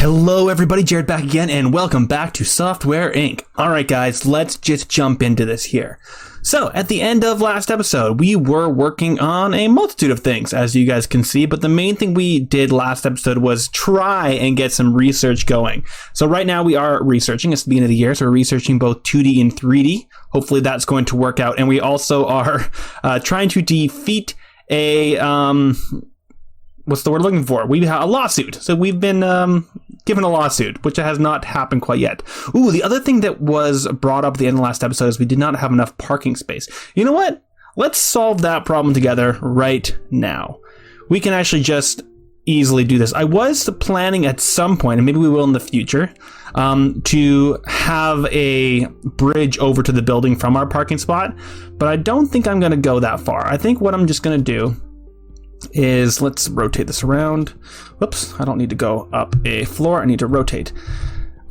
Hello everybody, Jared back again, and welcome back to Software.INC. Alright guys, let's just jump into this here. So, at the end of last episode, we were working on a multitude of things, as you guys can see, but the main thing we did last episode was try and get some research going. So right now we are researching, it's the beginning of the year, so we're researching both 2D and 3D. Hopefully that's going to work out, and we also are trying to defeat a... what's the word looking for? We have a lawsuit. So we've been given a lawsuit, which has not happened quite yet. Ooh, the other thing that was brought up at the end of the last episode is we did not have enough parking space. You know what? Let's solve that problem together right now. We can actually just easily do this. I was planning at some point, and maybe we will in the future, to have a bridge over to the building from our parking spot, but I don't think I'm going to go that far. I think what I'm just going to do is, let's rotate this around. Whoops, I don't need to go up a floor. I need to rotate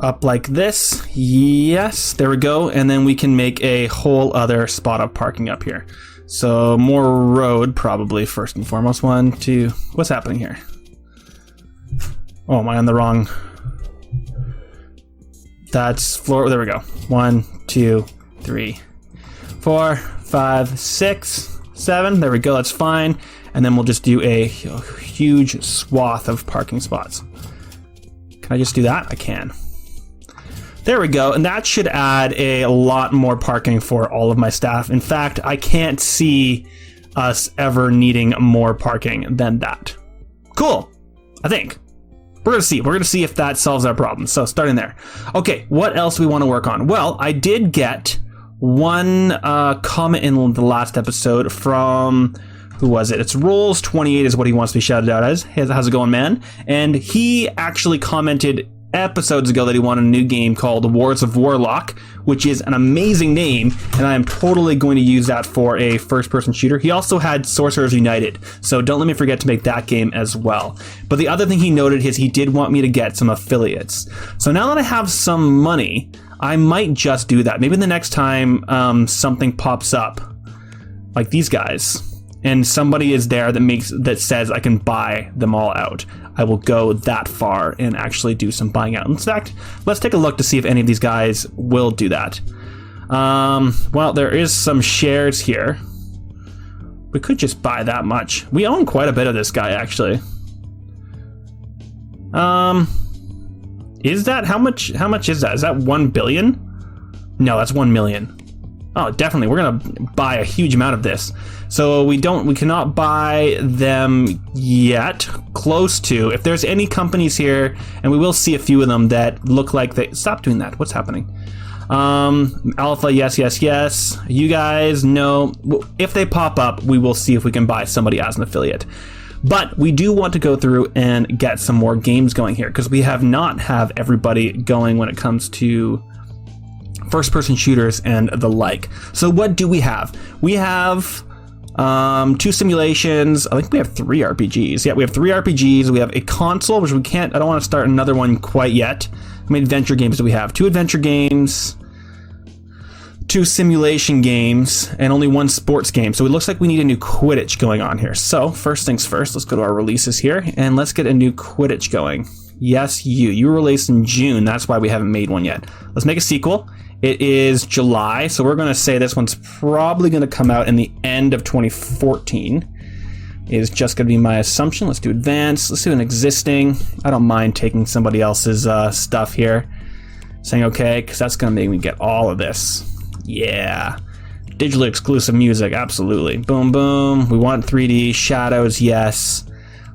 up like this. Yes, there we go. And then we can make a whole other spot of parking up here. So more road probably first and foremost. 1, 2, what's happening here? Oh, am I on the wrong? That's floor, there we go. 1, 2, 3, 4, 5, 6, 7. There we go, that's fine. And then we'll just do a huge swath of parking spots. Can I just do that? I can. There we go. And that should add a lot more parking for all of my staff. In fact, I can't see us ever needing more parking than that. Cool. I think. We're going to see. We're going to see if that solves our problem. So starting there. Okay, what else do we want to work on? Well, I did get one comment in the last episode from... who was it? It's Rolls28 is what he wants to be shouted out as. Hey, how's it going, man? And he actually commented episodes ago that he wanted a new game called Wars of Warlock, which is an amazing name, and I am totally going to use that for a first-person shooter. He also had Sorcerers United, so don't let me forget to make that game as well. But the other thing he noted is he did want me to get some affiliates. So now that I have some money, I might just do that. Maybe the next time something pops up, like these guys, and somebody is there that says I can buy them all out, I will go that far and actually do some buying out. In fact, let's take a look to see if any of these guys will do that. Well, there is some shares here. We could just buy that much. We own quite a bit of this guy, actually. Is that how much is that? Is that 1 billion? No, that's 1 million. Oh, definitely. We're going to buy a huge amount of this. So we cannot buy them yet. Close to. If there's any companies here, and we will see a few of them that look like they... Stop doing that. What's happening? Alpha, yes, yes, yes. You guys, no. If they pop up, we will see if we can buy somebody as an affiliate. But we do want to go through and get some more games going here, because we have not have everybody going when it comes to first-person shooters and the like. So what do we have? We have 2 simulations. I think we have 3 RPGs. Yeah, we have 3 RPGs. We have a console, which we can't... I don't want to start another one quite yet. How many adventure games do we have? 2 adventure games, 2 simulation games, and only 1 sports game. So it looks like we need a new Quidditch going on here. So first things first, let's go to our releases here, and let's get a new Quidditch going. Yes, you were released in June. That's why we haven't made one yet. Let's make a sequel. It is July, so we're going to say this one's probably going to come out in the end of 2014. Is just going to be my assumption. Let's do advanced. Let's do an existing. I don't mind taking somebody else's stuff here. Saying okay, because that's going to make me get all of this. Yeah. Digitally exclusive music, absolutely. Boom, boom. We want 3D. Shadows, yes.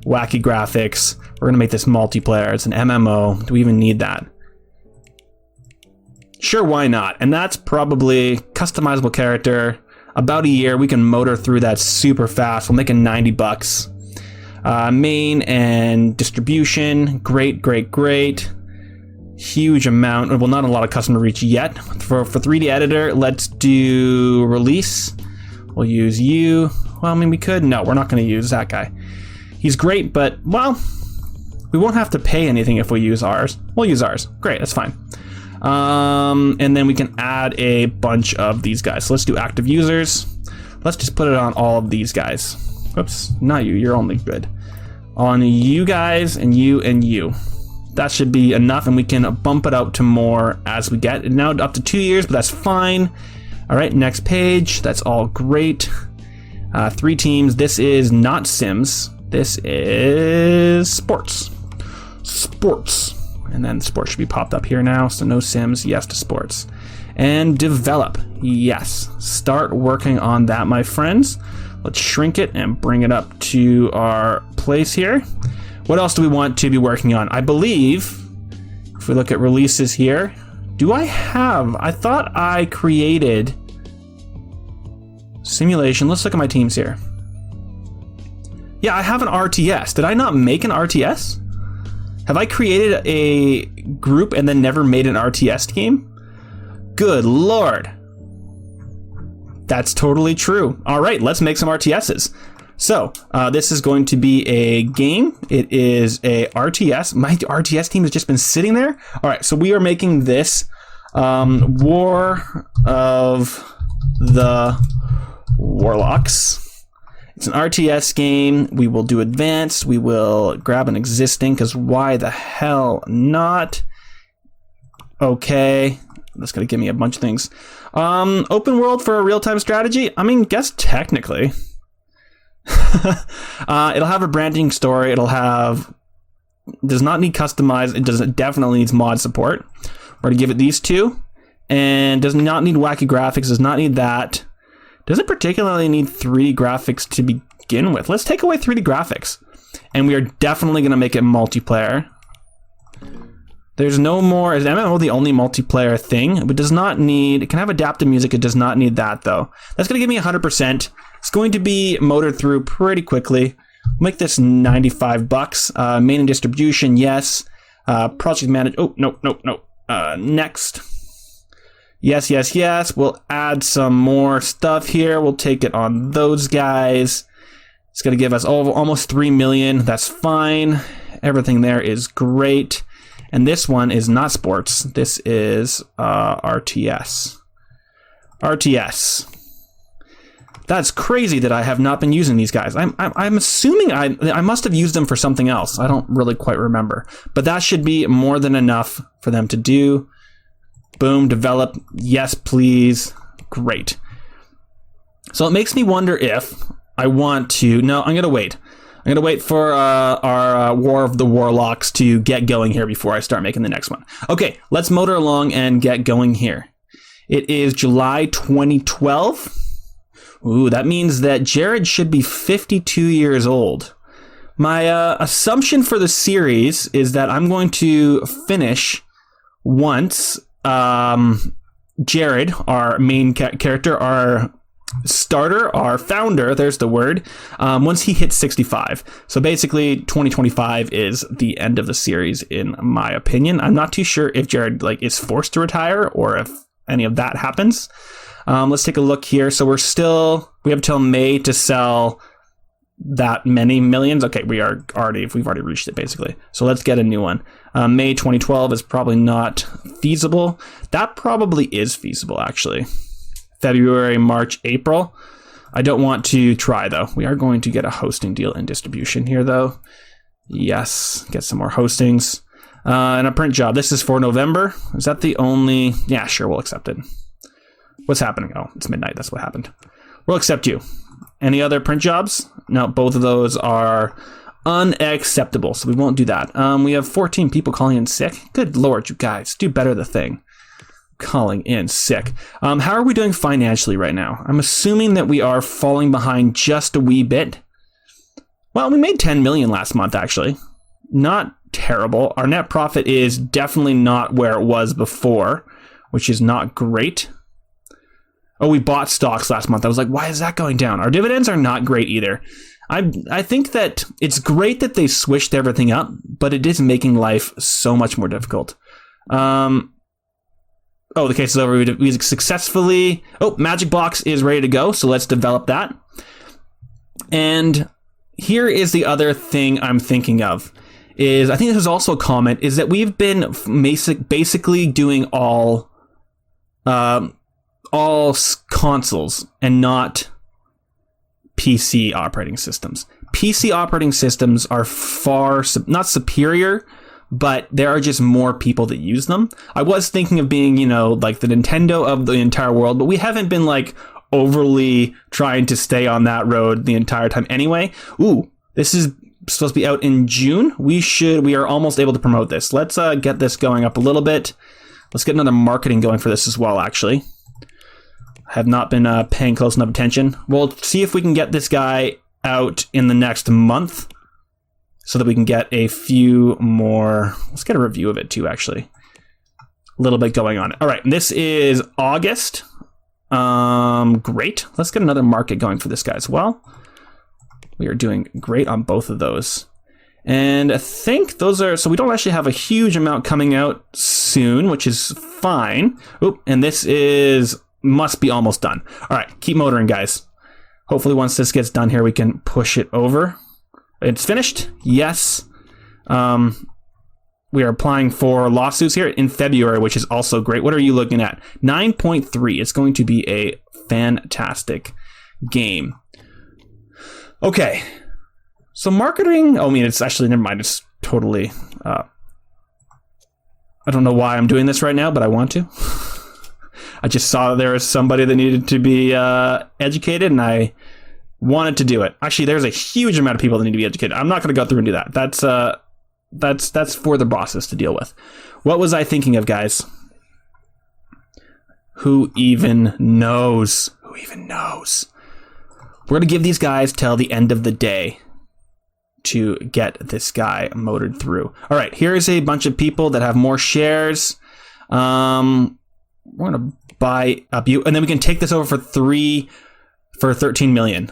Wacky graphics. We're going to make this multiplayer. It's an MMO. Do we even need that? Sure, why not? And that's probably customizable character. About a year, we can motor through that super fast. We'll make it 90 bucks. Main and distribution, great, great, great. Huge amount. Well, not a lot of customer reach yet. For 3D editor, let's do release. We'll use you. Well, I mean, we could. No, we're not going to use that guy. He's great, but, well, we won't have to pay anything if we use ours. We'll use ours. Great, that's fine. And then we can add a bunch of these guys. So let's do active users. Let's just put it on all of these guys. Oops, not you. You're only good. On you guys and you and you. That should be enough, and we can bump it out to more as we get. Now up to 2 years, but that's fine. All right, next page. That's all great. 3 teams. This is not Sims. This is sports. Sports. And then sports should be popped up here now. So no Sims, yes to sports. And develop, yes. Start working on that, my friends. Let's shrink it and bring it up to our place here. What else do we want to be working on? I believe, if we look at releases here, I thought I created simulation. Let's look at my teams here. Yeah, I have an RTS. Did I not make an RTS? Have I created a group and then never made an RTS game? Good Lord. That's totally true. All right, let's make some RTSs. So this is going to be a game. It is a RTS. My RTS team has just been sitting there. All right, so we are making this War of the Warlocks. It's an RTS game. We will do advanced. We will grab an existing, because why the hell not? Okay, that's going to give me a bunch of things. Open world for a real-time strategy? I mean, guess technically. It'll have a branding story. Does not need customized. It definitely needs mod support. We're going to give it these 2. And does not need wacky graphics. Does not need that. Doesn't particularly need 3D graphics to begin with. Let's take away 3D graphics. And we are definitely going to make it multiplayer. There's no more. Is MMO the only multiplayer thing? It does not need. It can have adaptive music. It does not need that, though. That's going to give me 100%. It's going to be motored through pretty quickly. Make this $95. Main and distribution, yes. Project manage. Oh, no. Next. Yes, yes, yes. We'll add some more stuff here. We'll take it on those guys. It's going to give us almost 3 million. That's fine. Everything there is great. And this one is not sports. This is RTS. RTS. That's crazy that I have not been using these guys. I'm assuming I must have used them for something else. I don't really quite remember. But that should be more than enough for them to do. Boom, develop. Yes, please. Great. So it makes me wonder if I want to... No, I'm going to wait. I'm going to wait for our War of the Warlocks to get going here before I start making the next one. Okay, let's motor along and get going here. It is July 2012. Ooh, that means that Jared should be 52 years old. My assumption for the series is that I'm going to finish once Jared, our main character, our starter, our founder, there's the word, once he hits 65. So basically 2025 is the end of the series, in my opinion. I'm not too sure if Jared is forced to retire or if any of that happens. Let's take a look here. So we have till May to sell that many millions. Okay, we've already reached it basically. So let's get a new one. May 2012 is probably not feasible. That probably is feasible, actually. February, March, April. I don't want to try, though. We are going to get a hosting deal and distribution here, though. Yes, get some more hostings. And a print job. This is for November. Is that the only... Yeah, sure, we'll accept it. What's happening? Oh, it's midnight. That's what happened. We'll accept you. Any other print jobs? No, both of those are unacceptable, so we won't do that. We have 14 people calling in sick. Good Lord, you guys. Do better the thing. Calling in sick. How are we doing financially right now? I'm assuming that we are falling behind just a wee bit. Well, we made 10 million last month, actually. Not terrible. Our net profit is definitely not where it was before, which is not great. Oh, we bought stocks last month. I was like, why is that going down? Our dividends are not great either. I think that it's great that they switched everything up, but it is making life so much more difficult. Oh, the case is over. We successfully... Oh, Magic Box is ready to go, so let's develop that. And here is the other thing I'm thinking of. I think this is also a comment, is that we've been basically doing all consoles and not PC operating systems. PC operating systems are far, not superior, but there are just more people that use them. I was thinking of being, you know, like the Nintendo of the entire world, but we haven't been like overly trying to stay on that road the entire time anyway. Ooh, this is supposed to be out in June. We are almost able to promote this. Let's get this going up a little bit. Let's get another marketing going for this as well, actually. I have not been paying close enough attention. We'll see if we can get this guy out in the next month so that we can get a few more. Let's get a review of it too, actually. A little bit going on. All right, this is August. Great. Let's get another market going for this guy as well. We are doing great on both of those. And I think those are, so we don't actually have a huge amount coming out soon, which is fine. Oop, and this must be almost done. All right, keep motoring, guys. Hopefully once this gets done here, we can push it over. It's finished. Yes. We are applying for lawsuits here in February, which is also great. What are you looking at? 9.3. It's going to be a fantastic game. Okay. So marketing, oh, I mean, it's actually, never mind. It's totally, I don't know why I'm doing this right now, but I want to. I just saw there was somebody that needed to be educated, and I wanted to do it. Actually, there's a huge amount of people that need to be educated. I'm not going to go through and do that. That's for the bosses to deal with. What was I thinking of, guys? Who even knows? Who even knows? We're going to give these guys till the end of the day to get this guy motored through. All right, here's a bunch of people that have more shares. We're going to buy up you, and then we can take this over for 13 million.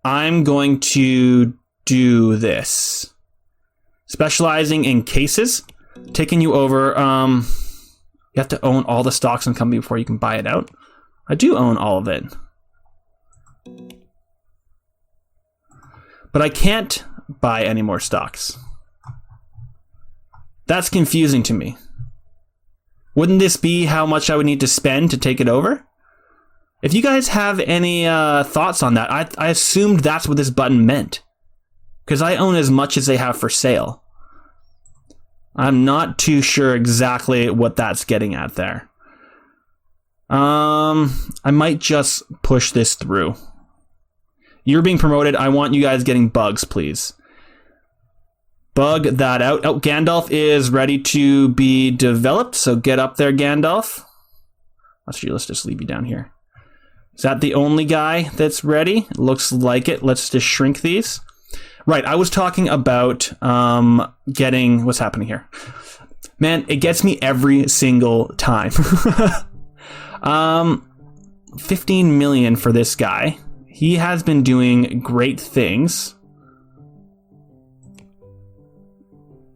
I'm going to do this. Specializing in cases, taking you over. You have to own all the stocks in the company before you can buy it out. I do own all of it. But I can't buy any more stocks. That's confusing to me. Wouldn't this be how much I would need to spend to take it over? If you guys have any thoughts on that, I assumed that's what this button meant. Because I own as much as they have for sale. I'm not too sure exactly what that's getting at there. I might just push this through. You're being promoted. I want you guys getting bugs, please. Bug that out. Oh, Gandalf is ready to be developed, so get up there, Gandalf. Let's just leave you down here. Is that the only guy that's ready? Looks like it. Let's just shrink these. Right, I was talking about getting... What's happening here? Man, it gets me every single time. 15 million for this guy. He has been doing great things.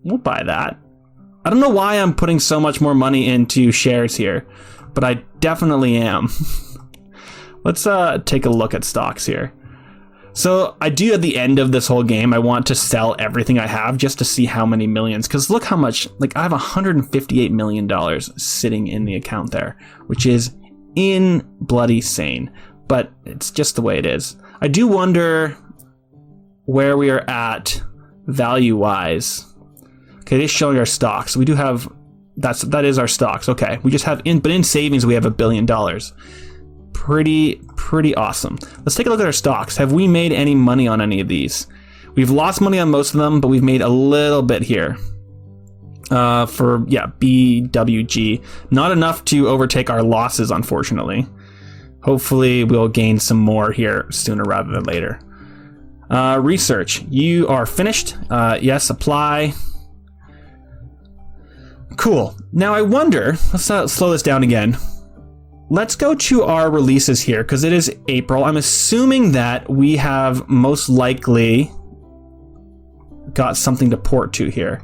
We'll buy that. I don't know why I'm putting so much more money into shares here, but I definitely am. Let's take a look at stocks here. So I do, at the end of this whole game, I want to sell everything I have just to see how many millions. Because look how much, like I have $158 million sitting in the account there, which is in bloody sane. But it's just the way it is. I do wonder where we are at value-wise. Okay, it is showing our stocks. We do have, that is our stocks. Okay, we just have, but in savings we have $1 billion. Pretty awesome. Let's take a look at our stocks. Have we made any money on any of these? We've lost money on most of them, but we've made a little bit here. For, yeah, BWG. Not enough to overtake our losses, unfortunately. Hopefully we'll gain some more here sooner rather than later. Research. You are finished. Yes, apply. Cool. Now I wonder, let's slow this down again. Let's go to our releases here, because it is April. I'm assuming that we have most likely got something to port to here.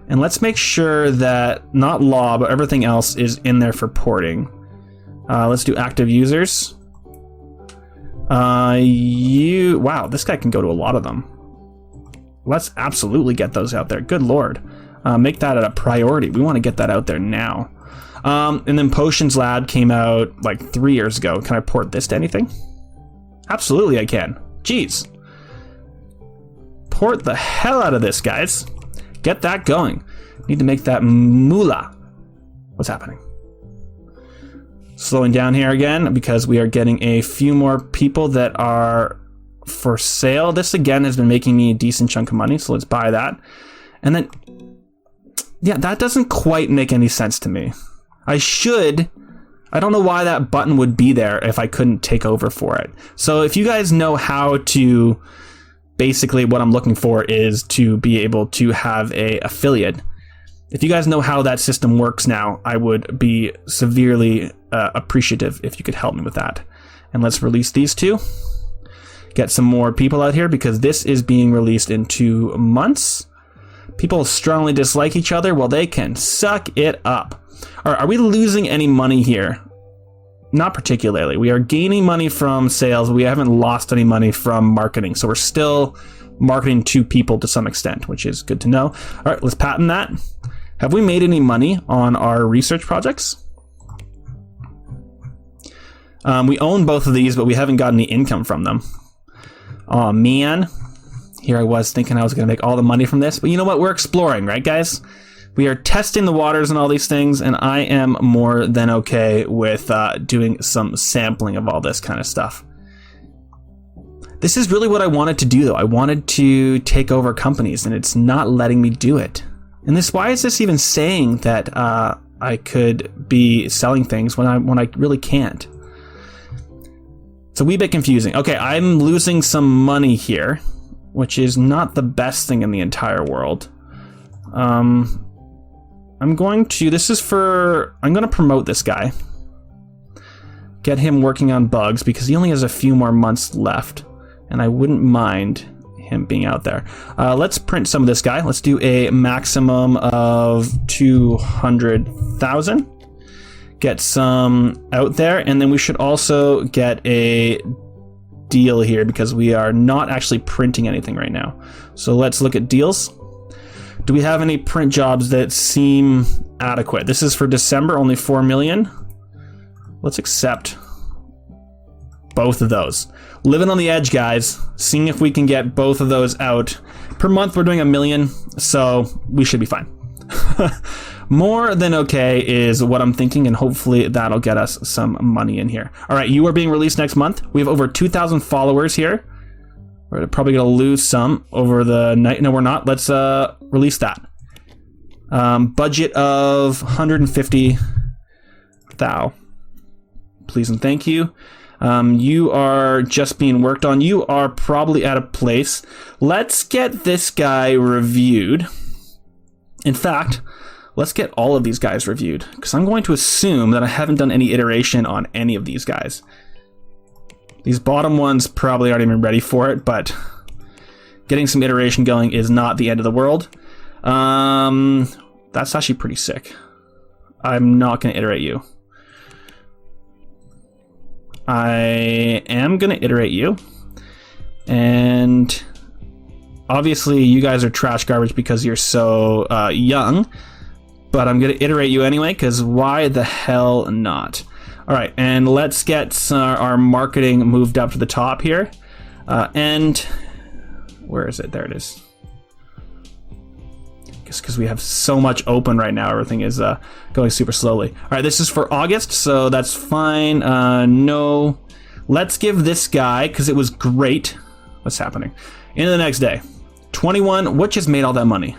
And let's make sure that not law, but everything else is in there for porting. Let's do active users. Wow, this guy can go to a lot of them. Let's absolutely get those out there. Good Lord. Make that a priority. We want to get that out there now. And then Potions Lab came out like 3 years ago. Can I port this to anything? Absolutely I can. Jeez. Port the hell out of this, guys. Get that going. Need to make that moolah. What's happening? Slowing down here again because we are getting a few more people that are for sale. This again has been making me a decent chunk of money, so let's buy that. And then, yeah, that doesn't quite make any sense to me. I don't know why that button would be there if I couldn't take over for it. So if you guys know how to, basically what I'm looking for is to be able to have a affiliate. If you guys know how that system works now, I would be severely appreciative if you could help me with that. And let's release these two. Get some more people out here because this is being released in 2 months. People strongly dislike each other. Well, they can suck it up. All right, are we losing any money here? Not particularly. We are gaining money from sales. We haven't lost any money from marketing. So we're still marketing to people to some extent, which is good to know. All right, let's patent that. Have we made any money on our research projects? We own both of these, but we haven't gotten any income from them. Oh man, here I was thinking I was going to make all the money from this, but you know what? We're exploring, right, guys? We are testing the waters and all these things, and I am more than okay with doing some sampling of all this kind of stuff. This is really what I wanted to do, though. I wanted to take over companies, and it's not letting me do it. And why is this even saying that I could be selling things when I really can't? It's a wee bit confusing. Okay, I'm losing some money here, which is not the best thing in the entire world. I'm going to promote this guy. Get him working on bugs because he only has a few more months left, and I wouldn't mind him being out there. Let's print some of this guy. Let's do a maximum of 200,000. Get some out there, and then we should also get a deal here because we are not actually printing anything right now. So let's look at deals. Do we have any print jobs that seem adequate? This is for December, only 4 million. Let's accept both of those. Living on the edge, guys. Seeing if we can get both of those out. Per month, we're doing 1 million, so we should be fine. More than okay is what I'm thinking, and hopefully that'll get us some money in here. All right, you are being released next month. We have over 2,000 followers here. We're probably going to lose some over the night. No, we're not. Let's release that. Budget of 150 thou. Please and thank you. You are just being worked on. You are probably at a place. Let's get this guy reviewed. In fact, let's get all of these guys reviewed because I'm going to assume that I haven't done any iteration on any of these guys. These bottom ones probably aren't even ready for it, but getting some iteration going is not the end of the world. That's actually pretty sick. I'm not going to iterate you. I am going to iterate you. And obviously you guys are trash garbage because you're so young. But I'm going to iterate you anyway, because why the hell not? All right, and let's get our marketing moved up to the top here. And where is it? There it is. Just because we have so much open right now, everything is going super slowly. All right, this is for August, so that's fine. No, let's give this guy, because it was great. What's happening? Into the next day. 21, what just made all that money?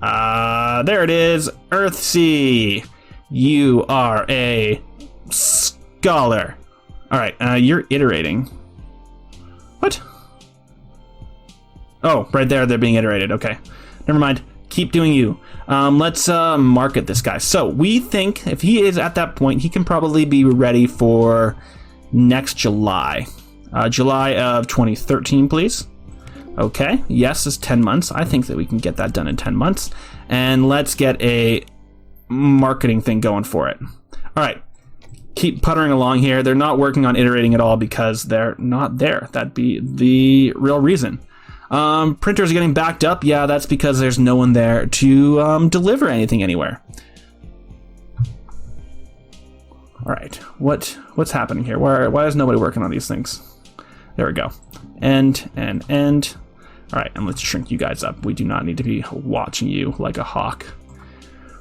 There it is. Earthsea. You are a scholar. All right, you're iterating. What? Oh, right there, they're being iterated. Okay, never mind. Keep doing you. Let's market this guy. So we think if he is at that point, he can probably be ready for next July. July of 2013, please. Okay, yes, it's 10 months. I think that we can get that done in 10 months. And let's get a marketing thing going for it. All right, keep puttering along here. They're not working on iterating at all because they're not there. That'd be the real reason. Printers are getting backed up. Yeah, that's because there's no one there to deliver anything anywhere. All right, what's happening here? Why is nobody working on these things? There we go. End. All right, and let's shrink you guys up. We do not need to be watching you like a hawk.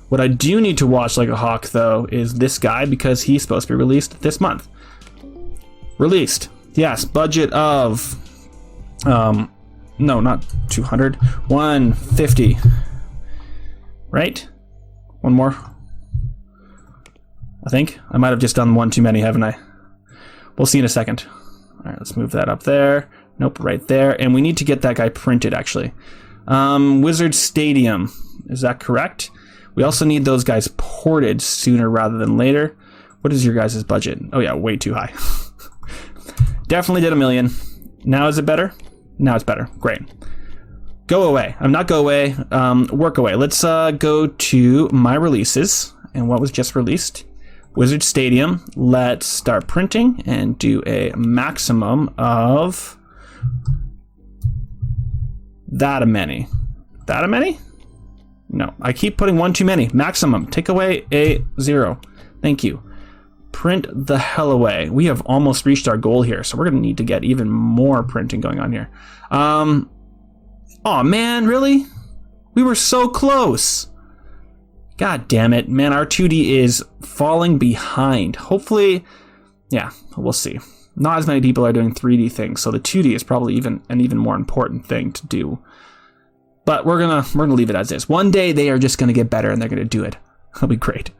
What I do need to watch like a hawk, though, is this guy, because he's supposed to be released this month. Released. Yes, budget of... no, not 200. 150. Right? One more. I think. I might have just done one too many, haven't I? We'll see in a second. All right, let's move that up there. Nope, right there. And we need to get that guy printed, actually. Wizard Stadium. Is that correct? We also need those guys ported sooner rather than later. What is your guys' budget? Oh, yeah, way too high. Definitely did 1 million. Now is it better? Now it's better. Great. Go away. I'm not go away. Work away. Let's go to my releases. And what was just released? Wizard Stadium. Let's start printing and do a maximum of that many. That many? No, I keep putting one too many. Maximum. Take away a 0. Thank you. Print the hell away. We have almost reached our goal here, so we're going to need to get even more printing going on here. Oh man, really? We were so close. God damn it, man, our 2D is falling behind. Hopefully, yeah, we'll see. Not as many people are doing 3D things, so the 2D is probably an even more important thing to do. But we're gonna leave it as is. One day they are just gonna get better and they're gonna do it. That'll be great.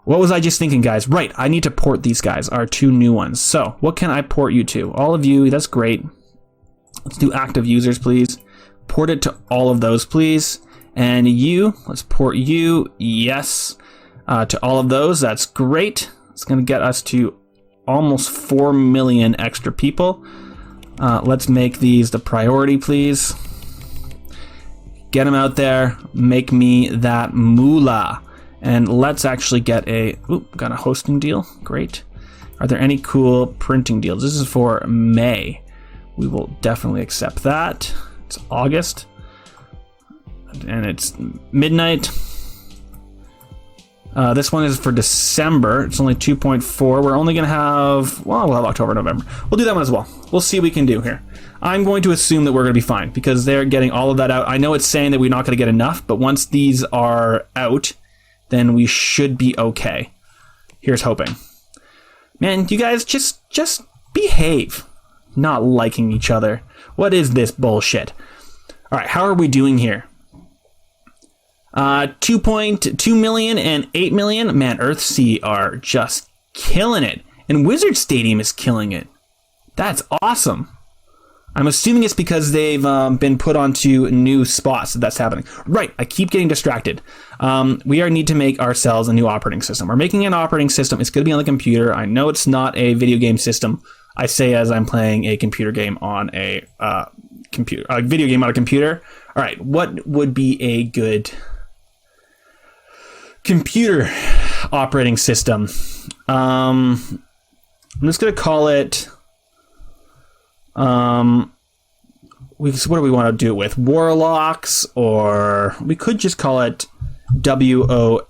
What was I just thinking, guys? Right, I need to port these guys, our 2 new ones. So, what can I port you to? All of you, that's great. Let's do active users, please. Port it to all of those, please. And you, let's port you, yes, to all of those. That's great. It's going to get us to almost 4 million extra people. Let's make these the priority, please. Get them out there. Make me that moolah. And let's actually get a... Oop, got a hosting deal. Great. Are there any cool printing deals? This is for May. We will definitely accept that. It's August. And it's midnight. This one is for December. It's only 2.4. We're only going to have... Well, we'll have October, November. We'll do that one as well. We'll see what we can do here. I'm going to assume that we're going to be fine because they're getting all of that out. I know it's saying that we're not going to get enough, but once these are out, then we should be okay. Here's hoping. Man, you guys just behave. Not liking each other. What is this bullshit? All right, how are we doing here? 2.2 million and 8 million. Man, Earthsea are just killing it. And Wizard Stadium is killing it. That's awesome. I'm assuming it's because they've been put onto new spots that's happening. Right, I keep getting distracted. We need to make ourselves a new operating system. We're making an operating system. It's going to be on the computer. I know it's not a video game system. I say as I'm playing a computer game on a video game on a computer. All right, what would be a good computer operating system? I'm just going to call it... what do we want to do it with? Warlocks, or we could just call it WOS,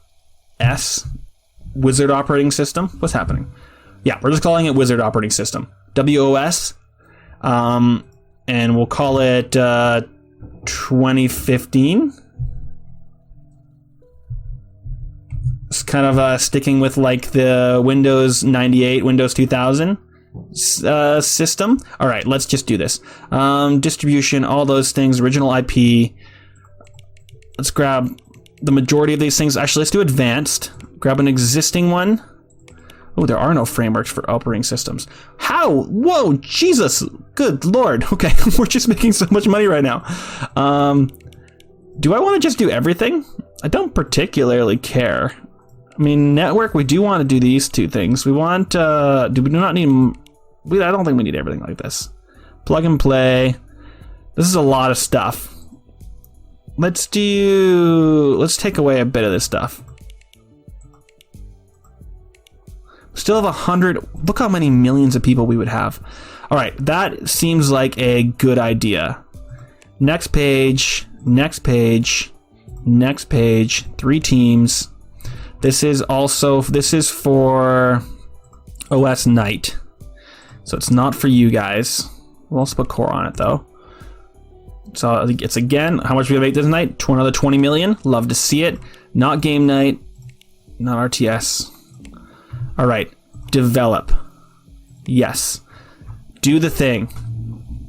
Wizard Operating System. What's happening? Yeah, we're just calling it Wizard Operating System. WOS. And we'll call it 2015. It's kind of sticking with like the Windows 98, Windows 2000 system. All right, let's just do this. Distribution, all those things, original IP. Let's grab the majority of these things. Actually, let's do advanced. Grab an existing one. Oh, there are no frameworks for operating systems. How? Whoa, Jesus. Good Lord. Okay, we're just making so much money right now. Do I want to just do everything? I don't particularly care. I mean, network, we do want to do these 2 things. We want, I don't think we need everything like this. Plug and play. This is a lot of stuff. Let's take away a bit of this stuff. Still have 100. Look how many millions of people we would have. All right, that seems like a good idea. Next page, next page, next page. 3 teams. This is for OS Night. So it's not for you guys. We'll also put core on it though. So I think it's again, how much we make this night? To another 20 million. Love to see it. Not game night. Not RTS. All right. Develop. Yes. Do the thing.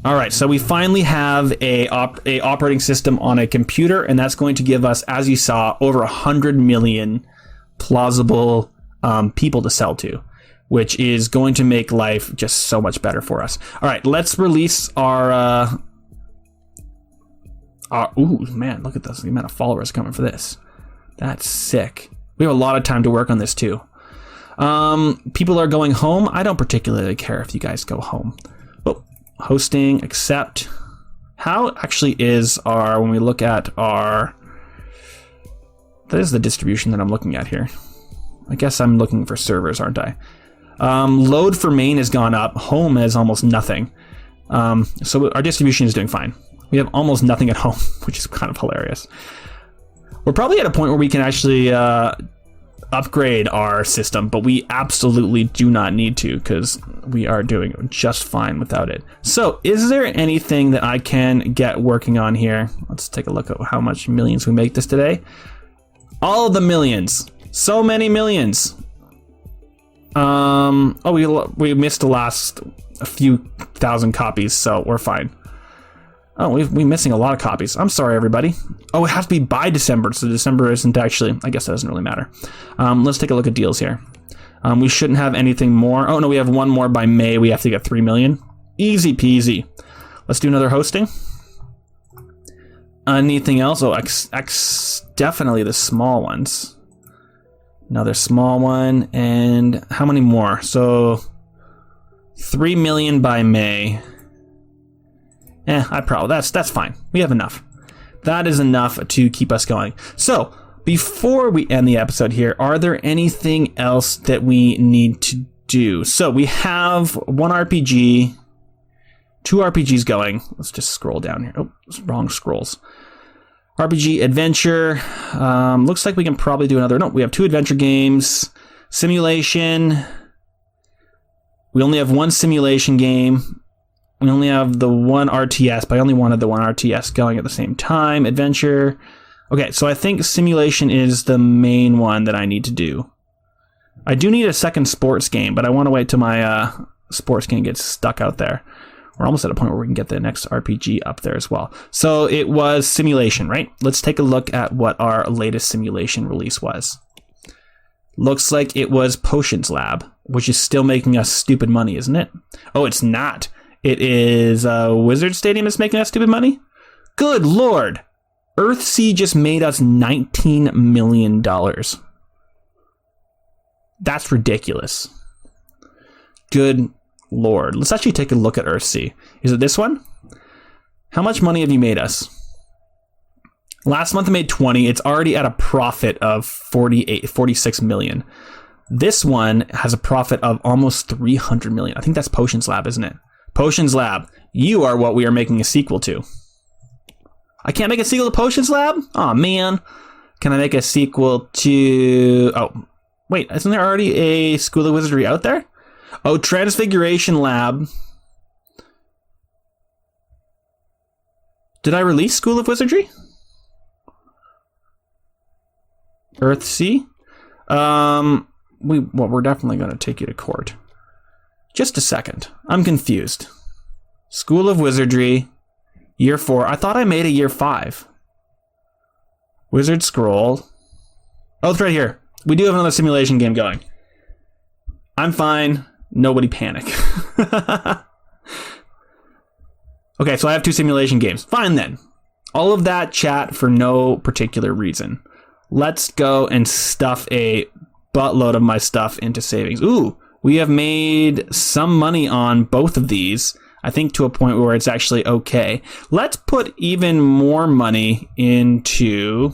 All right. So we finally have a operating system on a computer, and that's going to give us, as you saw, over 100 million plausible people to sell to, which is going to make life just so much better for us. All right. Let's release our ooh, man, look at this. The amount of followers coming for this. That's sick. We have a lot of time to work on this too. People are going home. I don't particularly care if you guys go home. Oh, hosting, accept. How actually is our, when we look at our, that is the distribution that I'm looking at here. I guess I'm looking for servers, aren't I? Load for main has gone up. Home has almost nothing. So our distribution is doing fine. We have almost nothing at home, which is kind of hilarious. We're probably at a point where we can actually upgrade our system, but we absolutely do not need to because we are doing just fine without it. So is there anything that I can get working on here? Let's take a look at how much millions we make this today. All of the millions. So many millions. Oh, we missed the last a few thousand copies, so we're fine. Oh, we're missing a lot of copies. I'm sorry, everybody. Oh, it has to be by December, so December isn't actually, I guess that doesn't really matter. Let's take a look at deals here. We shouldn't have anything more. Oh, no, we have one more by May. We have to get 3 million. Easy peasy. Let's do another hosting. Anything else? Oh, definitely the small ones. Another small one. And how many more? So 3 million by May. That's fine. We have enough. That is enough to keep us going. So before we end the episode here, are there anything else that we need to do? So we have one RPG, 2 RPGs going. Let's just scroll down here. Oh, wrong scrolls. RPG adventure. Looks like we can probably do another. No, we have 2 adventure games. Simulation. We only have 1 simulation game. We only have the 1 RTS, but I only wanted the 1 RTS going at the same time. Adventure. Okay, so I think simulation is the main one that I need to do. I do need a second sports game, but I want to wait till my sports game gets stuck out there. We're almost at a point where we can get the next RPG up there as well. So it was simulation, right? Let's take a look at what our latest simulation release was. Looks like it was Potions Lab, which is still making us stupid money, isn't it? Oh, it's not. It is Wizard Stadium is making us stupid money? Good Lord. Earthsea just made us $19 million. That's ridiculous. Good Lord. Let's actually take a look at Earthsea. Is it this one? How much money have you made us? Last month I made 20. It's already at a profit of 46 million. This one has a profit of almost 300 million. I think that's Potions Lab, isn't it? Potions Lab, you are what we are making a sequel to. I can't make a sequel to Potions Lab? Aw, man. Can I make a sequel to... Oh, wait, isn't there already a School of Wizardry out there? Oh, Transfiguration Lab. Did I release School of Wizardry? Earthsea? We're definitely going to take you to court. Just a second. I'm confused. School of Wizardry, year 4. I thought I made a year 5. Wizard Scroll. Oh, it's right here. We do have another simulation game going. I'm fine. Nobody panic. Okay, so I have 2 simulation games. Fine then. All of that chat for no particular reason. Let's go and stuff a buttload of my stuff into savings. Ooh. We have made some money on both of these, I think to a point where it's actually okay. Let's put even more money into...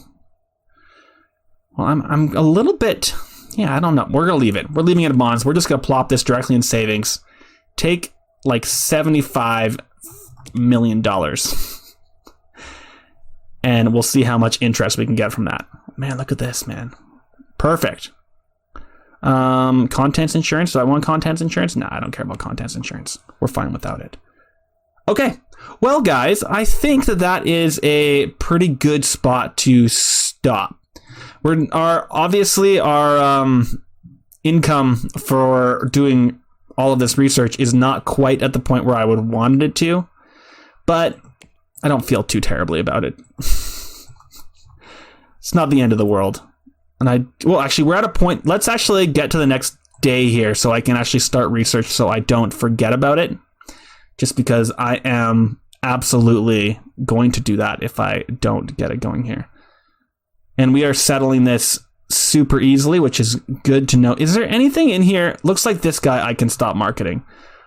Well, I'm a little bit... Yeah, I don't know. We're going to leave it. We're leaving it in bonds. We're just going to plop this directly in savings. Take like $75 million. And we'll see how much interest we can get from that. Man, look at this, man. Perfect. Contents insurance. Do I want contents insurance? No, I don't care about contents insurance. We're fine without it. Okay. Well, guys, I think that is a pretty good spot to stop. Obviously our income for doing all of this research is not quite at the point where I would want it to, but I don't feel too terribly about it. It's not the end of the world. And well, actually, we're at a point. Let's actually get to the next day here so I can actually start research so I don't forget about it. Just because I am absolutely going to do that if I don't get it going here. And we are settling this super easily, which is good to know. Is there anything in here? Looks like this guy I can stop marketing.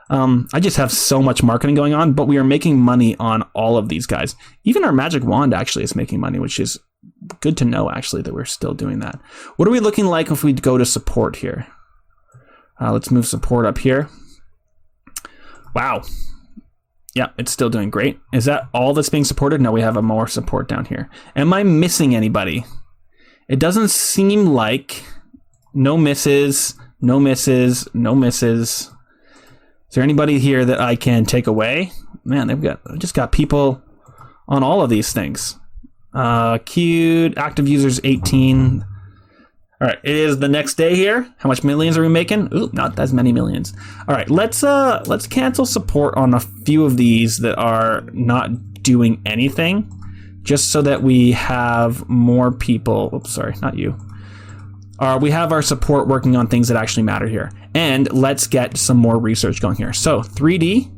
I just have so much marketing going on, but we are making money on all of these guys. Even our magic wand actually is making money, which is good to know, actually, that we're still doing that. What are we looking like if we go to support here? Let's move support up here. Wow. Yeah, it's still doing great. Is that all that's being supported? No, we have a more support down here. Am I missing anybody? It doesn't seem like. No misses, no misses, no misses. Is there anybody here that I can take away? Man, they've just got people on all of these things. Queued, active users 18. All right, it is the next day here. How much millions are we making? Ooh, not as many millions. All right, let's cancel support on a few of these that are not doing anything, just so that we have more people. Oops, sorry, not you. We have our support working on things that actually matter here. And let's get some more research going here. So 3D,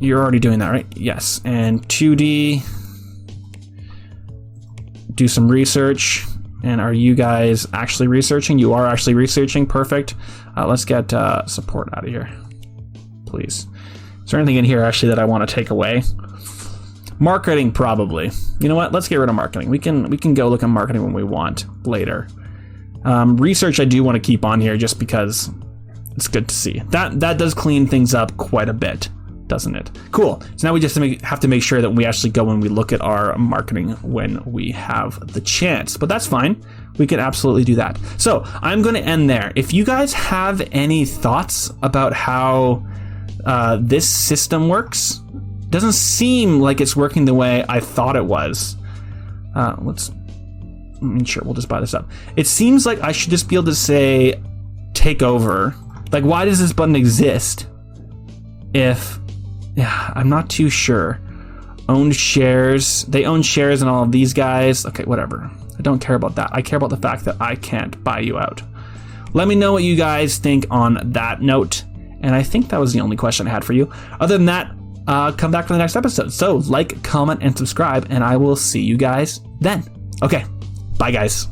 you're already doing that, right? Yes. And 2D, do some research. And are you guys actually researching? You are actually researching. Perfect. Let's get support out of here, please. Is there anything in here actually that I want to take away? Marketing, probably. You know what? Let's get rid of marketing. We can go look at marketing when we want later. Research I do want to keep on here just because it's good to see. That does clean things up quite a bit, doesn't it? Cool. So now we just have to make sure that we actually go and we look at our marketing when we have the chance. But that's fine. We can absolutely do that. So I'm going to end there. If you guys have any thoughts about how this system works, doesn't seem like it's working the way I thought it was. Sure, we'll just buy this up. It seems like I should just be able to say take over. Like, why does this button exist? I'm not too sure. Owned shares. They own shares in all of these guys. Okay, whatever. I don't care about that. I care about the fact that I can't buy you out. Let me know what you guys think on that note. And I think that was the only question I had for you. Other than that, come back for the next episode. So like, comment, and subscribe, and I will see you guys then. Okay, bye guys.